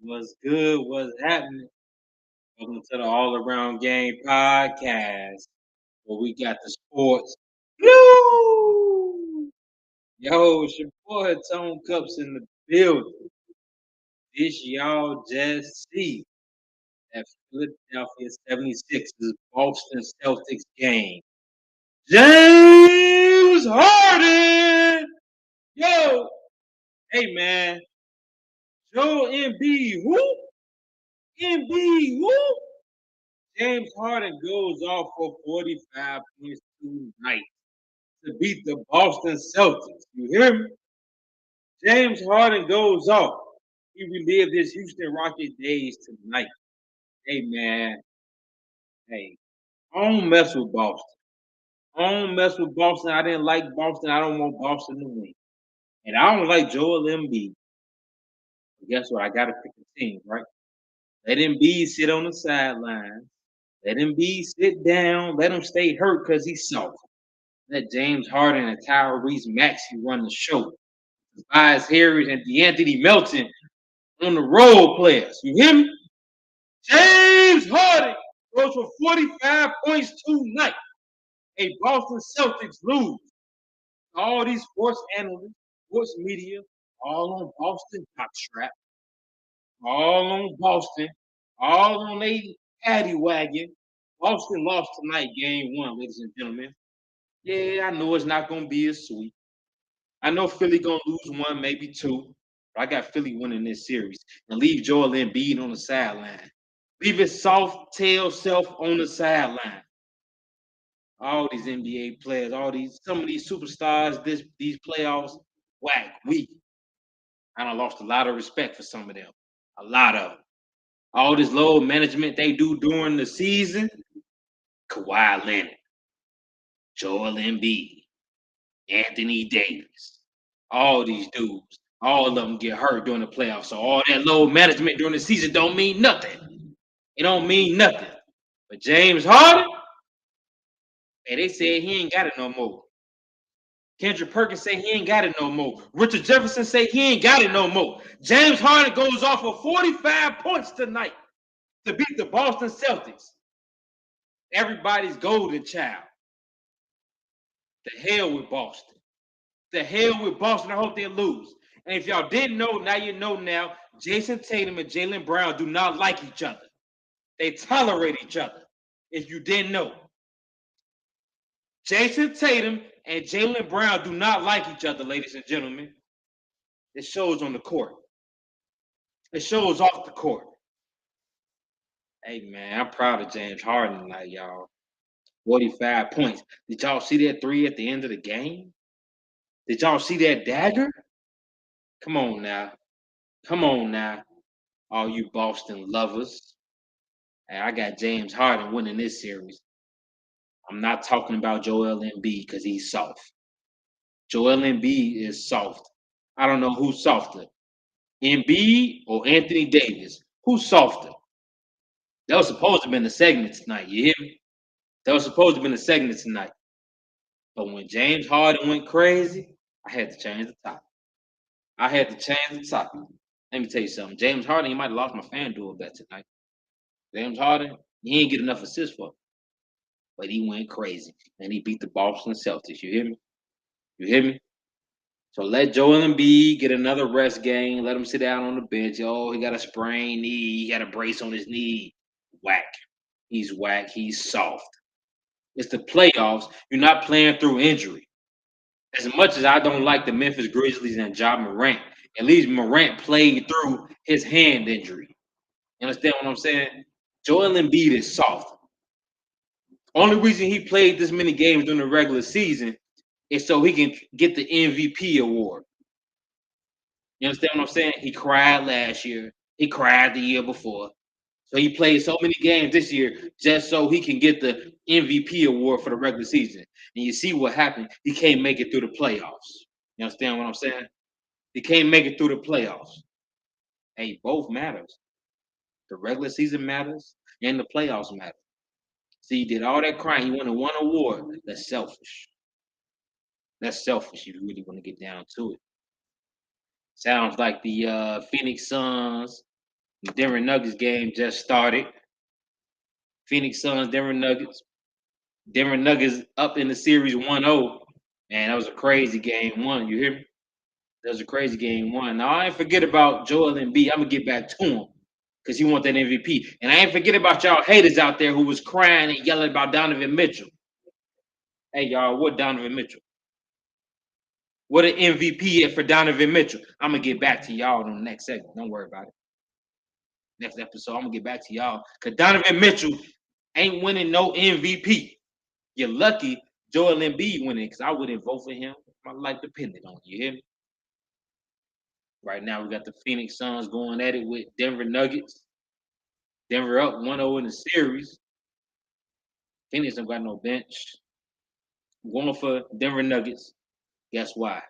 What's good? What's happening? Welcome to the All Around Game podcast, where we got the sports. Blue! Yo, it's your boy Tone Cups in the building. This y'all just see that Philadelphia 76ers Boston Celtics game. James Harden! Yo! Hey man, Joe MB, who? MB, who? James Harden goes off for 45 points tonight to beat the Boston Celtics. You hear me? James Harden goes off. He relived his Houston Rocket days tonight. Hey, man. Hey, I don't mess with Boston. I don't mess with Boston. I didn't like Boston. I don't want Boston to win. And I don't like Joel Embiid. But guess what? I got to pick a team, right? Let Embiid sit on the sidelines. Let Embiid sit down. Let him stay hurt because he's soft. Let James Harden and Tyrese Maxey run the show. Tobias Harris and DeAnthony Melton on the role players. You hear me? James Harden goes for 45 points tonight. A Boston Celtics lose. All these sports analysts, sports media, all on Boston jockstrap, all on Boston, all on a paddy wagon. Boston lost tonight, game one, ladies and gentlemen. Yeah, I know it's not going to be a sweep. I know Philly gonna lose one, maybe two. But I got Philly winning this series and leave Joel Embiid on the sideline. Leave his soft tail self on the sideline. All these NBA players, some of these superstars, these playoffs, whack, weak. I done lost a lot of respect for some of them. A lot of them. All this low management they do during the season. Kawhi Leonard, Joel Embiid, Anthony Davis, all these dudes. All of them get hurt during the playoffs. So all that low management during the season don't mean nothing. It don't mean nothing. But James Harden, hey, they said he ain't got it no more. Kendrick Perkins say he ain't got it no more. Richard Jefferson say he ain't got it no more. James Harden goes off for 45 points tonight to beat the Boston Celtics. Everybody's golden child. The hell with Boston. The hell with Boston. I hope they lose. And if y'all didn't know, now you know now, Jason Tatum and Jaylen Brown do not like each other. They tolerate each other. If you didn't know. Jason Tatum and Jaylen Brown do not like each other, ladies and gentlemen. It shows on the court. It shows off the court. Hey, man, I'm proud of James Harden tonight, y'all. 45 points. Did y'all see that three at the end of the game? Did y'all see that dagger? Come on now. Come on now. All you Boston lovers. Hey, I got James Harden winning this series. I'm not talking about Joel Embiid because he's soft. Joel Embiid is soft. I don't know who's softer, Embiid or Anthony Davis. Who's softer? That was supposed to have been the segment tonight. You hear me? That was supposed to have been the segment tonight. But when James Harden went crazy, I had to change the topic. I had to change the topic. Let me tell you something. James Harden, he might have lost my FanDuel bet tonight. James Harden, he ain't get enough assists for it. But he went crazy. And he beat the Boston Celtics. You hear me? You hear me? So let Joel Embiid get another rest game. Let him sit down on the bench. Oh, he got a sprained knee. He got a brace on his knee. Whack. He's whack. He's soft. It's the playoffs. You're not playing through injury. As much as I don't like the Memphis Grizzlies and Ja Morant, at least Morant played through his hand injury. You understand what I'm saying? Joel Embiid is soft. Only reason he played this many games during the regular season is so he can get the MVP award. You understand what I'm saying? He cried last year. He cried the year before. So he played so many games this year just so he can get the MVP award for the regular season. And you see what happened. He can't make it through the playoffs. You understand what I'm saying? He can't make it through the playoffs. Hey, both matters. The regular season matters and the playoffs matter. See, he did all that crying. He won one award. That's selfish. That's selfish if you really want to get down to it. Sounds like the Phoenix Suns The Denver Nuggets game just started. Phoenix Suns, Denver Nuggets. Denver Nuggets up in the series 1-0. Man, that was a crazy game one. You hear me? That was a crazy game one. Now, I ain't forget about Joel Embiid. I'm going to get back to him because he want that MVP. And I ain't forget about y'all haters out there who was crying and yelling about Donovan Mitchell. Hey, y'all, what Donovan Mitchell? What an MVP for Donovan Mitchell. I'm going to get back to y'all on the next segment. Don't worry about it. Next episode, I'm going to get back to y'all because Donovan Mitchell ain't winning no MVP. You're lucky Joel Embiid winning because I wouldn't vote for him. My life depended on it. You hear me? Right now, we got the Phoenix Suns going at it with Denver Nuggets. Denver up 1-0 in the series. Phoenix don't got no bench. I'm going for Denver Nuggets. Guess why?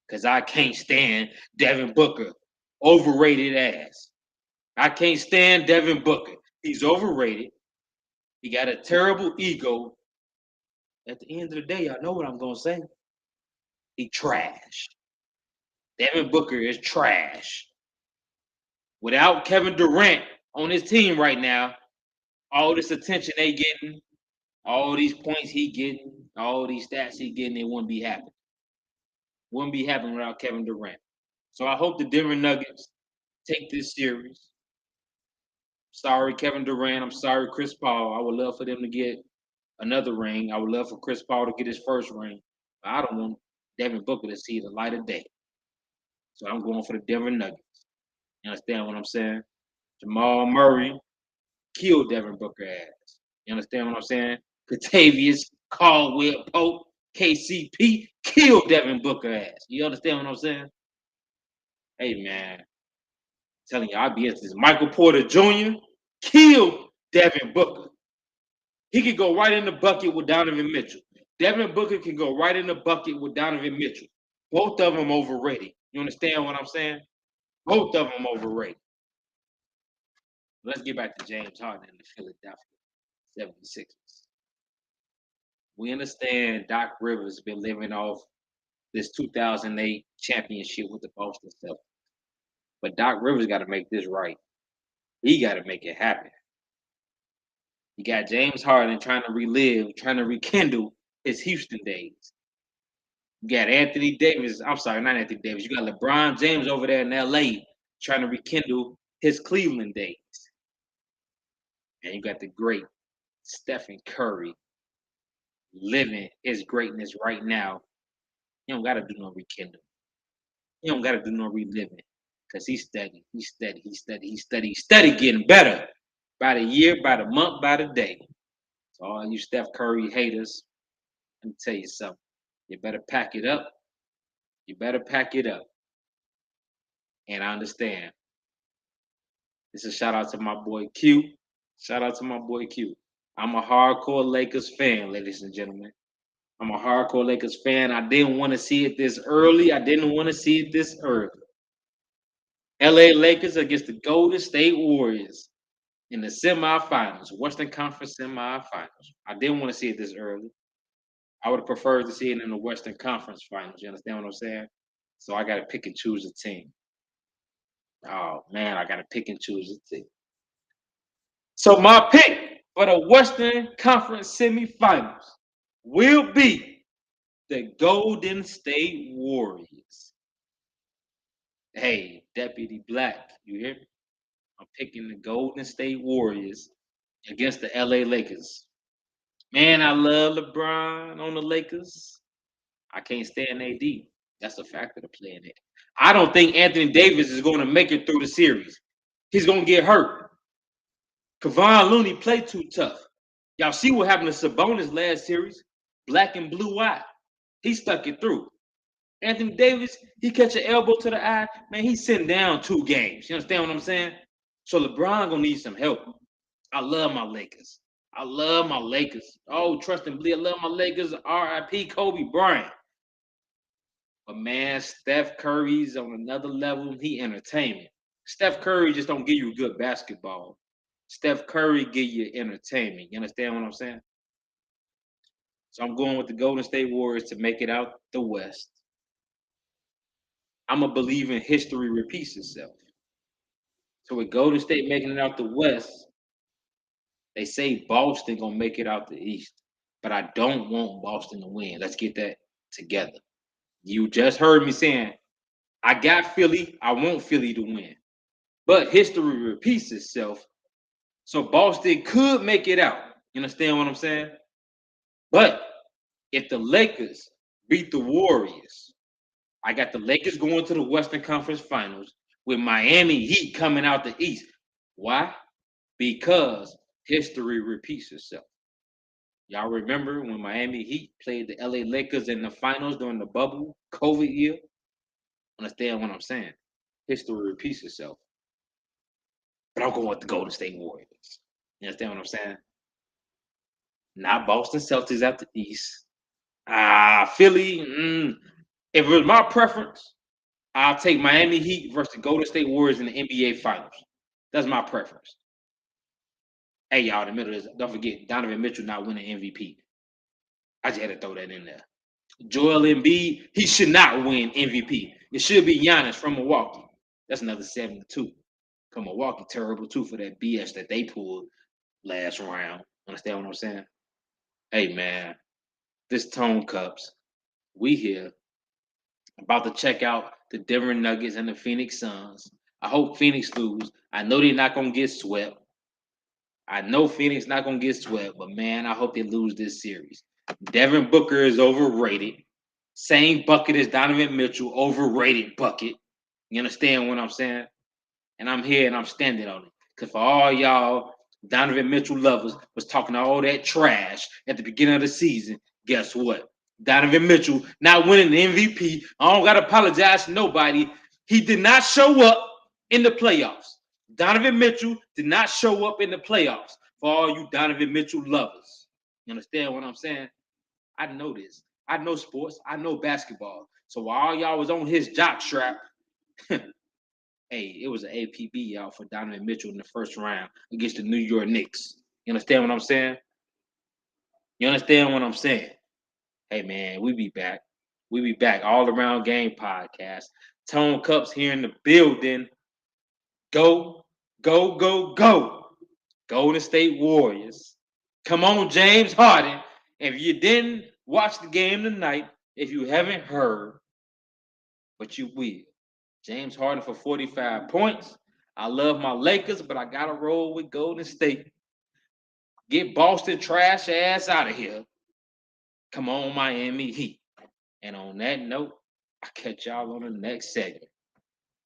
Because I can't stand Devin Booker. Overrated ass. I can't stand Devin Booker. He's overrated. He got a terrible ego. At the end of the day, y'all know what I'm going to say. He trash. Devin Booker is trash. Without Kevin Durant on his team right now, all this attention they getting, all these points he getting, all these stats he getting, it wouldn't be happening. Wouldn't be happening without Kevin Durant. So I hope the Denver Nuggets take this series. Sorry, Kevin Durant. I'm sorry, Chris Paul. I would love for them to get another ring. I would love for Chris Paul to get his first ring. But I don't want Devin Booker to see the light of day. So I'm going for the Denver Nuggets. You understand what I'm saying? Jamal Murray killed Devin Booker ass. You understand what I'm saying? Katavius, Caldwell Pope, KCP killed Devin Booker ass. You understand what I'm saying? Hey man, I'm telling you, I'll be into this. Michael Porter Jr. killed Devin Booker. He could go right in the bucket with Donovan Mitchell. Devin Booker can go right in the bucket with Donovan Mitchell. Both of them overrated. You understand what I'm saying? Both of them overrated. Let's get back to James Harden and the Philadelphia 76ers. We understand Doc Rivers been living off this 2008 championship with the Boston Celtics. But Doc Rivers got to make this right. He got to make it happen. You got James Harden trying to relive, trying to rekindle his Houston days. You got Anthony Davis. I'm sorry, not Anthony Davis. You got LeBron James over there in LA trying to rekindle his Cleveland days. And you got the great Stephen Curry living his greatness right now. He don't got to do no rekindle. He don't got to do no reliving because he's steady. He's steady getting better by the year, by the month, by the day. So all you Steph Curry haters, let me tell you something. You better pack it up. You better pack it up. And I understand. This is a shout out to my boy Q. Shout out to my boy Q. I'm a hardcore Lakers fan, ladies and gentlemen. I'm a hardcore Lakers fan. I didn't want to see it this early. LA Lakers against the Golden State Warriors in the semifinals, Western Conference semifinals. I didn't want to see it this early. I would have preferred to see it in the Western Conference finals. You understand what I'm saying? So I got to pick and choose a team. Oh, man, I got to pick and choose a team. So my pick for the Western Conference semifinals will be the Golden State Warriors. Hey, Deputy Black, you hear me? I'm picking the Golden State Warriors against the LA Lakers. Man, I love LeBron on the Lakers. I can't stand AD. That's a factor to play in it. I don't think Anthony Davis is going to make it through the series. He's going to get hurt. Kevon Looney played too tough. Y'all see what happened to Sabonis last series? Black and blue eye. He stuck it through. Anthony Davis, he catch an elbow to the eye. Man, he's sitting down 2 games. You understand what I'm saying? So LeBron going to need some help. I love my Lakers. I love my Lakers. Oh, trust and believe. I love my Lakers. R.I.P. Kobe Bryant. But man, Steph Curry's on another level. He entertainment. Steph Curry just don't give you good basketball. Steph Curry give you entertainment. You understand what I'm saying? So I'm going with the Golden State Warriors to make it out the West. I'm a believe in history repeats itself. So with Golden State making it out the West, they say Boston gonna make it out the East. But I don't want Boston to win. Let's get that together. You just heard me saying I got Philly. I want Philly to win. But history repeats itself. So Boston could make it out. You understand what I'm saying? But if the Lakers beat the Warriors, I got the Lakers going to the Western Conference Finals with Miami Heat coming out the East. Why? Because history repeats itself. Y'all remember when Miami Heat played the LA Lakers in the finals during the bubble COVID year? Understand what I'm saying? History repeats itself. But I'm going with the Golden State Warriors. You understand what I'm saying? Not Boston Celtics at the East. Philly. If it was my preference, I'll take Miami Heat versus the Golden State Warriors in the NBA Finals. That's my preference. Hey, y'all, in the middle of this, don't forget Donovan Mitchell not winning MVP. I just had to throw that in there. Joel Embiid, he should not win MVP. It should be Giannis from Milwaukee. That's another 7-2. From Milwaukee, terrible too for that BS that they pulled last round. Understand what I'm saying? Hey, man, this Tone Cups, we here about to check out the Denver Nuggets and the Phoenix Suns. I hope Phoenix lose. I know they're not gonna get swept. I know Phoenix not gonna get swept, but man, I hope they lose this series. Devin Booker is overrated. Same bucket as Donovan Mitchell, overrated bucket. You understand what I'm saying? And I'm here and I'm standing on it. Because for all y'all Donovan Mitchell lovers was talking all that trash at the beginning of the season, guess what? Donovan Mitchell not winning the MVP. I don't got to apologize to nobody. He did not show up in the playoffs. Donovan Mitchell did not show up in the playoffs for all you Donovan Mitchell lovers. You understand what I'm saying? I know this. I know sports. I know basketball. So while all y'all was on his jock strap, hey, it was an APB, y'all, for Donovan Mitchell in the first round against the New York Knicks. You understand what I'm saying? You understand what I'm saying? Hey, man, we be back. We be back. All Around Game podcast. Tone Cups here in the building. Go, go, go, go. Golden State Warriors. Come on, James Harden. If you didn't watch the game tonight, if you haven't heard, but you will. James Harden for 45 points. I love my Lakers, but I got to roll with Golden State. Get Boston trash ass out of here. Come on, Miami Heat. And on that note, I'll catch y'all on the next segment.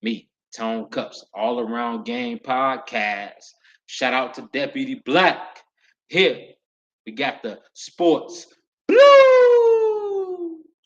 Me, Tone Cups, All Around Game podcast. Shout out to Deputy Black. Here, we got the sports blue.